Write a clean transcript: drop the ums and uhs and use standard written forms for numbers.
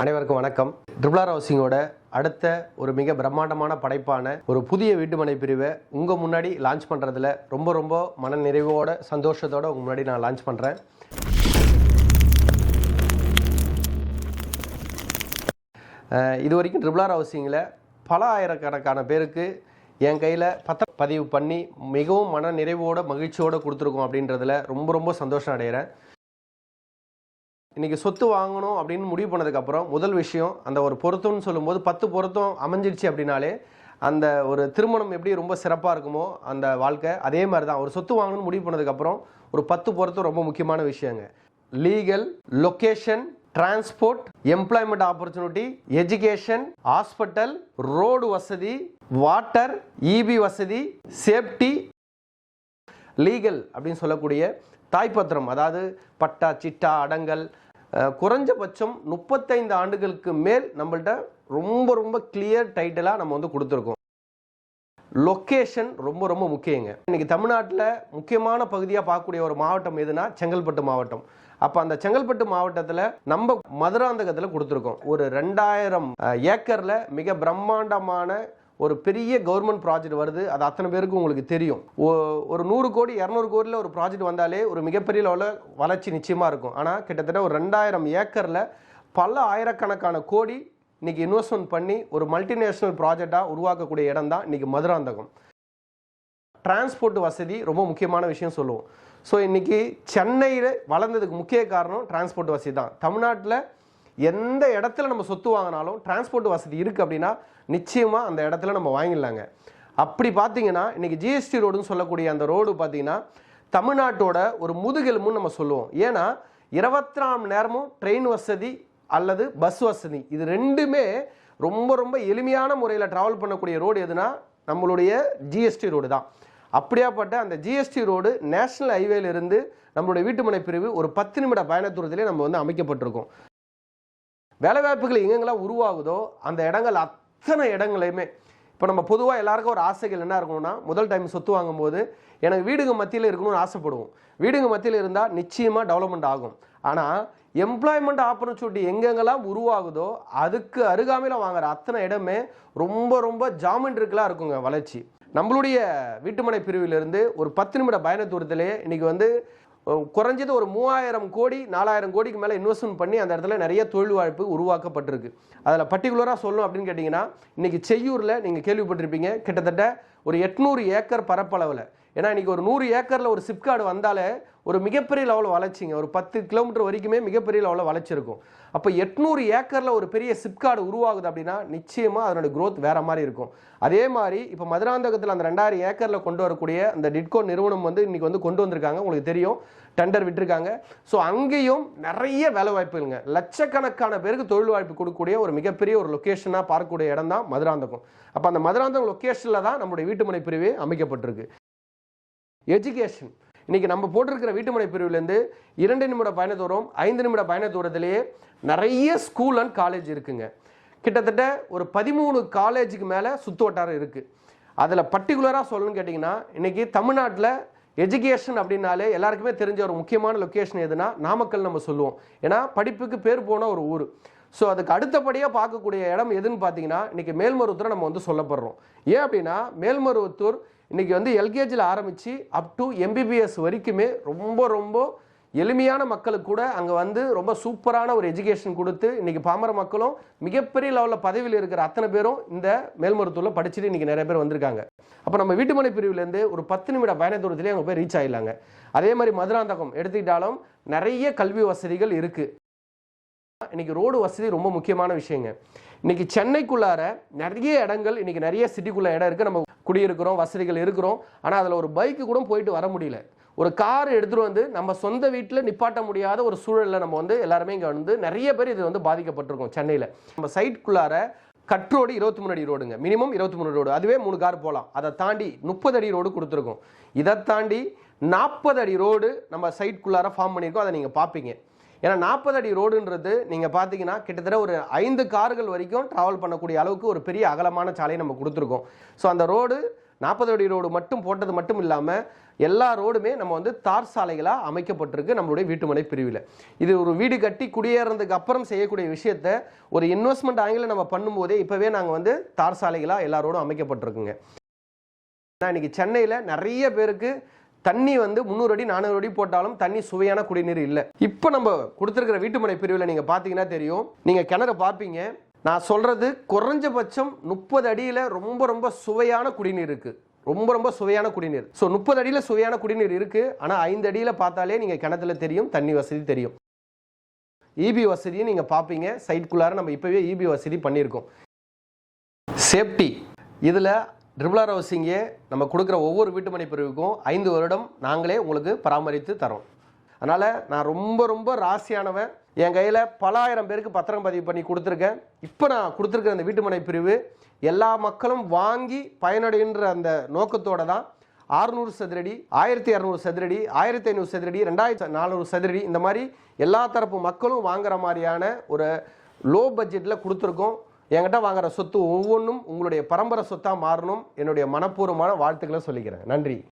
அனைவருக்கும் வணக்கம். Triple R ஹவுசிங்கோட அடுத்த ஒரு மிக பிரம்மாண்டமான படைப்பான ஒரு புதிய வீட்டுமனை பிரிவை உங்கள் முன்னாடி லான்ச் பண்ணுறதுல ரொம்ப மன நிறைவோட சந்தோஷத்தோட உங்கள் முன்னாடி நான் லான்ச் பண்ணுறேன். இது வரைக்கும் ட்ரிபிள் ஆர் ஹவுசிங்கில் பல ஆயிரக்கணக்கான பேருக்கு என் கையில் பதிவு பண்ணி மிகவும் மன நிறைவோட மகிழ்ச்சியோடு கொடுத்துருக்கோம் அப்படின்றதுல ரொம்ப சந்தோஷம் அடைகிறேன். இன்றைக்கி சொத்து வாங்கணும் அப்படின்னு முடிவு பண்ணதுக்கப்புறம் முதல் விஷயம் அந்த ஒரு பொருத்தம்னு சொல்லும்போது 10 பொருத்தம் அமைஞ்சிடுச்சு அப்படின்னாலே அந்த ஒரு திருமணம் எப்படி ரொம்ப சிறப்பாக இருக்குமோ அந்த வாழ்க்கை அதே மாதிரி தான். ஒரு சொத்து வாங்கணும்னு முடிவு பண்ணதுக்கப்புறம் ஒரு 10 பொருத்தம் ரொம்ப முக்கியமான விஷயங்க. Legal, location, transport, employment opportunity, education, hospital, road வசதி, வாட்டர், இபி வசதி, சேஃப்டி. லீகல் அப்படின்னு சொல்லக்கூடிய தாய்ப்பத்திரம், அதாவது பட்டா, சிட்டா, அடங்கல், குறைஞ்சபட்சம் 35 ஆண்டுகளுக்கு மேல் நம்மள்ட்ட ரொம்ப கிளியர் டைட்டிலாக நம்ம வந்து கொடுத்துருக்கோம். லொக்கேஷன் ரொம்ப முக்கியங்க. இன்னைக்கு தமிழ்நாட்டில் முக்கியமான பகுதியாக பார்க்கக்கூடிய ஒரு மாவட்டம் எதுனா செங்கல்பட்டு மாவட்டம். அப்போ அந்த செங்கல்பட்டு மாவட்டத்தில் நம்ம மதுராந்தகத்தில் கொடுத்துருக்கோம். ஒரு 2000 ஏக்கரில் மிக பிரம்மாண்டமான ஒரு பெரிய கவர்மெண்ட் ப்ராஜெக்ட் வருது. அது அத்தனை பேருக்கு உங்களுக்கு தெரியும். ஒரு 100 கோடி 200 கோடியில் ஒரு ப்ராஜெக்ட் வந்தாலே ஒரு மிகப்பெரிய லெவலில் வளர்ச்சி நிச்சயமாக இருக்கும். ஆனால் கிட்டத்தட்ட ஒரு 2000 ஏக்கரில் பல ஆயிரக்கணக்கான கோடி இன்னைக்கு இன்வெஸ்ட்மெண்ட் பண்ணி ஒரு மல்டிநேஷனல் ப்ராஜெக்டாக உருவாக்கக்கூடிய இடம் தான் இன்னைக்கு மதுராந்தகம். டிரான்ஸ்போர்ட் வசதி ரொம்ப முக்கியமான விஷயம் சொல்லுவோம். ஸோ இன்னைக்கு சென்னையில் வளர்ந்ததுக்கு முக்கிய காரணம் டிரான்ஸ்போர்ட் வசதி தான். தமிழ்நாட்டில் எந்த இடத்துல நம்ம சொத்து வாங்கினாலும் டிரான்ஸ்போர்ட் வசதி இருக்குது அப்படின்னா நிச்சயமாக அந்த இடத்துல நம்ம வாங்கிடலாங்க. அப்படி பார்த்தீங்கன்னா இன்றைக்கி ஜிஎஸ்டி ரோடுன்னு சொல்லக்கூடிய அந்த ரோடு பார்த்தீங்கன்னா தமிழ்நாட்டோட ஒரு முதுகெலும்புன்னு நம்ம சொல்லுவோம். ஏன்னா 24 மணி நேரமும் ட்ரெயின் வசதி அல்லது பஸ் வசதி, இது ரெண்டுமே ரொம்ப எளிமையான முறையில் ட்ராவல் பண்ணக்கூடிய ரோடு எதுனா நம்மளுடைய ஜிஎஸ்டி ரோடு தான். அப்படியாப்பட்ட அந்த ஜிஎஸ்டி ரோடு நேஷனல் ஹைவேலிருந்து நம்மளுடைய வீட்டுமனை பிரிவு ஒரு 10 நிமிட பயண தூரத்திலே நம்ம வந்து அமைக்கப்பட்டிருக்கோம். வேலைவாய்ப்புகள் எங்கெங்கெல்லாம் உருவாகுதோ அந்த இடங்கள் அத்தனை இடங்களையுமே இப்போ நம்ம பொதுவாக எல்லாருக்கும் ஒரு ஆசைகள் என்ன இருக்கணும்னா, முதல் டைம் சொத்து வாங்கும்போது எனக்கு வீடுங்க மத்தியில் இருக்கணும்னு ஆசைப்படுவோம். வீடுங்க மத்தியில் இருந்தால் நிச்சயமாக டெவலப்மெண்ட் ஆகும். ஆனால் எம்ப்ளாய்மெண்ட் ஆப்பர்ச்சுனிட்டி எங்கெங்கெல்லாம் உருவாகுதோ அதுக்கு அருகாமையில் வாங்குற அத்தனை இடமே ரொம்ப ஜாமெண்ட்ரிக்கலாக இருக்குங்க வளர்ச்சி. நம்மளுடைய வீட்டுமனை பிரிவிலிருந்து ஒரு 10 நிமிட பயண தூரத்திலே இன்னைக்கு வந்து குறைஞ்சது ஒரு 3000 கோடி 4000 கோடிக்கு மேலே இன்வெஸ்ட்மெண்ட் பண்ணி அந்த இடத்துல நிறைய தொழில் வாய்ப்பு உருவாக்கப்பட்டிருக்கு. அதில் பர்டிகுலராக சொல்லணும் அப்படின்னு கேட்டிங்கன்னா இன்றைக்கி செய்யூரில் நீங்கள் கேள்விப்பட்டிருப்பீங்க, கிட்டத்தட்ட ஒரு 800 ஏக்கர் பரப்பளவில். ஏன்னா இன்றைக்கி ஒரு 100 ஏக்கரில் ஒரு சிப்கார்டு வந்தாலே ஒரு மிகப்பெரிய லெவலில் வளர்ச்சிங்க. ஒரு 10 கிலோமீட்டர் வரைக்குமே மிகப்பெரிய லெவலில் வளர்ச்சி இருக்கும். அப்போ 800 ஏக்கரில் ஒரு பெரிய சிப்கார்டு உருவாகுது அப்படின்னா நிச்சயமாக அதனுடைய க்ரோத் வேறு மாதிரி இருக்கும். அதே மாதிரி இப்போ மதுராந்தகத்தில் அந்த 2000 ஏக்கரில் கொண்டு வரக்கூடிய அந்த டிட்கோ நிறுவனம் வந்து இன்றைக்கி வந்து கொண்டு வந்திருக்காங்க. உங்களுக்கு தெரியும், டெண்டர் விட்டுருக்காங்க. ஸோ அங்கேயும் நிறைய வேலை வாய்ப்புங்க, லட்சக்கணக்கான பேருக்கு தொழில் வாய்ப்பு கொடுக்கக்கூடிய ஒரு மிகப்பெரிய ஒரு லொக்கேஷனாக பார்க்கக்கூடிய இடம் தான் மதுராந்தகம். அப்போ அந்த மதுராந்தகம் லொக்கேஷனில் தான் நம்முடைய வீட்டுமனை பிரிவு அமைக்கப்பட்டிருக்கு. எஜுகேஷன், இன்னைக்கு நம்ம போட்டிருக்கிற வீட்டுமனை பிரிவுலேருந்து 2 நிமிட பயண தூரம் 5 நிமிட பயண தூரத்திலேயே நிறைய ஸ்கூல் அண்ட் காலேஜ் இருக்குங்க. கிட்டத்தட்ட ஒரு 13 காலேஜுக்கு மேலே சுற்று வட்டாரம் இருக்குது. அதில் பர்டிகுலராக சொல்லணும்னு கேட்டிங்கன்னா இன்றைக்கி தமிழ்நாட்டில் எஜுகேஷன் அப்படின்னாலே எல்லாருக்குமே தெரிஞ்ச ஒரு முக்கியமான லொக்கேஷன் எதுனா நாமக்கல் நம்ம சொல்லுவோம். ஏன்னா படிப்புக்கு பேர் போன ஒரு ஊர். ஸோ அதுக்கு அடுத்தபடியாக பார்க்கக்கூடிய இடம் எதுன்னு பார்த்தீங்கன்னா இன்றைக்கி மேல்மருவத்தூரை நம்ம வந்து சொல்லப்படுறோம். ஏன் அப்படின்னா மேல்மருவத்தூர் இன்றைக்கி வந்து எல்கேஜியில் ஆரம்பித்து அப் டு எம்பிபிஎஸ் வரைக்குமே ரொம்ப எளிமையான மக்களுக்கு கூட அங்கே வந்து ரொம்ப சூப்பரான ஒரு எஜுகேஷன் கொடுத்து இன்றைக்கி பாமர மக்களும் மிகப்பெரிய லெவலில் பதவியில் இருக்கிற அத்தனை பேரும் இந்த மேல்மருவத்தூரில் படிச்சுட்டு இன்றைக்கி நிறைய பேர் வந்திருக்காங்க. அப்போ நம்ம வீட்டுமனை பிரிவுலேருந்து ஒரு 10 நிமிட பயண தூரத்திலே அங்கே போய் ரீச் ஆகிடலாங்க. அதே மாதிரி மதுராந்தகம் எடுத்துக்கிட்டாலும் நிறைய கல்வி வசதிகள் இருக்குது. இன்றைக்கி ரோடு வசதி ரொம்ப முக்கியமான விஷயங்க. இன்றைக்கி சென்னைக்குள்ளார நிறைய இடங்கள், இன்றைக்கி நிறைய சிட்டிக்குள்ளே இடம் இருக்குது, நம்ம குடியிருக்கிறோம், வசதிகள் இருக்கிறோம். ஆனால் அதில் ஒரு பைக்கு கூட போயிட்டு வர முடியல. ஒரு கார் எடுத்துகிட்டு வந்து நம்ம சொந்த வீட்டில் நிப்பாட்ட முடியாத ஒரு சூழலில் நம்ம வந்து எல்லாருமே இங்கே வந்து நிறைய பேர் இது வந்து பாதிக்கப்பட்டிருக்கோம். சென்னையில் நம்ம சைட்குள்ளார கட் ரோடு 23 அடி ரோடுங்க, மினிமம் 23 ரோடு, அதுவே 3 கார் போகலாம். அதை தாண்டி 30 அடி ரோடு கொடுத்துருக்கோம். இதை தாண்டி 40 அடி ரோடு நம்ம சைட்குள்ளார ஃபார்ம் பண்ணியிருக்கோம். அதை நீங்கள் பார்ப்பீங்க. ஏன்னா 40 அடி ரோடுன்றது நீங்கள் பார்த்தீங்கன்னா கிட்டத்தட்ட ஒரு 5 கார்கள் வரைக்கும் ட்ராவல் பண்ணக்கூடிய அளவுக்கு ஒரு பெரிய அகலமான சாலையை நம்ம கொடுத்துருக்கோம். ஸோ அந்த ரோடு 40 அடி ரோடு மட்டும் போட்டது மட்டும் இல்லாமல் எல்லா ரோடுமே நம்ம வந்து தார் சாலைகளாக அமைக்கப்பட்டிருக்கு நம்மளுடைய வீட்டுமனை பிரிவில். இது ஒரு வீடு கட்டி குடியேறதுக்கு அப்புறம் செய்யக்கூடிய விஷயத்த ஒரு இன்வெஸ்ட்மெண்ட் ஆங்கில நம்ம பண்ணும்போதே இப்போவே நாங்கள் வந்து தார் சாலைகளாக எல்லா ரோடும் அமைக்கப்பட்டிருக்குங்க. இன்னைக்கு சென்னையில் நிறைய பேருக்கு தண்ணி வந்து 300 அடி 400 அடி போட்டாலும் தண்ணி சுவையான குடிநீர் இல்லை. இப்போ நம்ம கொடுத்துருக்கிற வீட்டுமனை பிரிவில் நீங்கள் பார்த்தீங்கன்னா தெரியும், நீங்கள் கிணறு பார்ப்பீங்க. நான் சொல்றது குறைஞ்சபட்சம் 30 அடியில் ரொம்ப ரொம்ப சுவையான குடிநீர் இருக்கு. ரொம்ப சுவையான குடிநீர். ஸோ 30 அடியில் சுவையான குடிநீர் இருக்கு. ஆனால் 5 அடியில் பார்த்தாலே நீங்கள் கிணத்துல தெரியும், தண்ணி வசதி தெரியும். இபி வசதியும் நீங்கள் பார்ப்பீங்க. சைட்குள்ளார நம்ம இப்போவே இபி வசதி பண்ணியிருக்கோம். சேஃப்டி இதில் ட்ரிபிள் ஹவுசிங்கே நம்ம கொடுக்குற ஒவ்வொரு வீட்டுமனை பிரிவுக்கும் 5 வருடம் நாங்களே உங்களுக்கு பராமரித்து தரோம். அதனால் நான் ரொம்ப ராசியானவன். என் கையில் பல ஆயிரம் பேருக்கு பத்திரம் பதிவு பண்ணி கொடுத்துருக்கேன். இப்போ நான் கொடுத்துருக்கிற அந்த வீட்டுமனை பிரிவு எல்லா மக்களும் வாங்கி பயனடைகின்ற அந்த நோக்கத்தோடு தான் 600 சதுரடி, 1200 சதுரடி, 1500 சதுரடி, 2400 சதுரடி இந்த மாதிரி எல்லா தரப்பு மக்களும் வாங்குற மாதிரியான ஒரு லோ பட்ஜெட்டில் கொடுத்துருக்கோம். என்கிட்ட வாங்குற சொத்து ஒவ்வொன்றும் உங்களுடைய பரம்பரை சொத்தாக மாறணும். என்னுடைய மனப்பூர்வமான வாழ்த்துக்களை சொல்லிக்கிறேன். நன்றி.